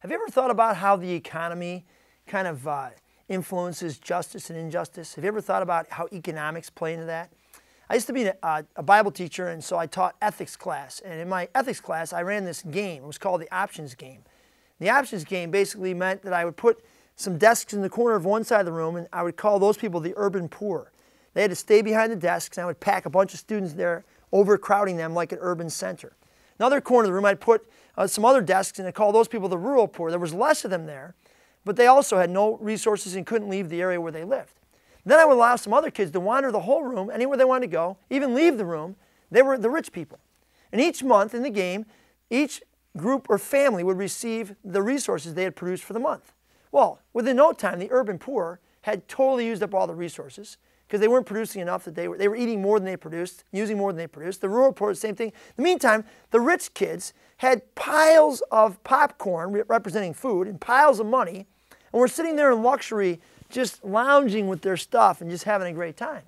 Have you ever thought about how the economy kind of influences justice and injustice? Have you ever thought about how economics play into that? I used to be a Bible teacher, and so I taught ethics class. And in my ethics class, I ran this game. It was called the options game. The options game basically meant that I would put some desks in the corner of one side of the room, and I would call those people the urban poor. They had to stay behind the desks, and I would pack a bunch of students there, overcrowding them like an urban center. Another corner of the room, I'd put some other desks, and I'd call those people the rural poor. There was less of them there, but they also had no resources and couldn't leave the area where they lived. Then I would allow some other kids to wander the whole room, anywhere they wanted to go, even leave the room. They were the rich people. And each month in the game, each group or family would receive the resources they had produced for the month. Well, within no time, the urban poor had totally used up all the resources because they weren't producing enough, that they were eating more than they produced, using more than they produced. The rural poor, the same thing. In the meantime, the rich kids had piles of popcorn representing food and piles of money, and were sitting there in luxury just lounging with their stuff and just having a great time.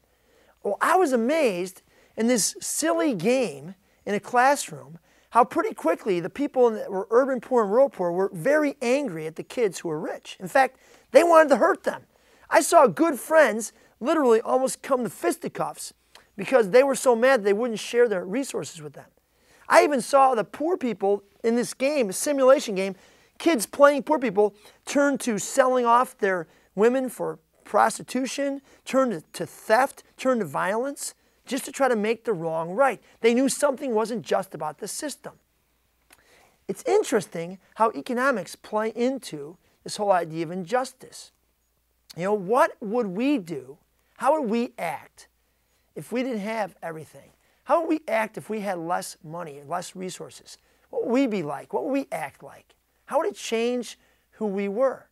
Well, I was amazed in this silly game in a classroom how pretty quickly the people that were urban poor and rural poor were very angry at the kids who were rich. In fact, they wanted to hurt them. I saw good friends literally almost come to fisticuffs because they were so mad they wouldn't share their resources with them. I even saw the poor people in this game, a simulation game, kids playing poor people turn to selling off their women for prostitution, turn to theft, turn to violence, just to try to make the wrong right. They knew something wasn't just about the system. It's interesting how economics play into this whole idea of injustice. You know, what would we do? How would we act if we didn't have everything? How would we act if we had less money and less resources? What would we be like? What would we act like? How would it change who we were?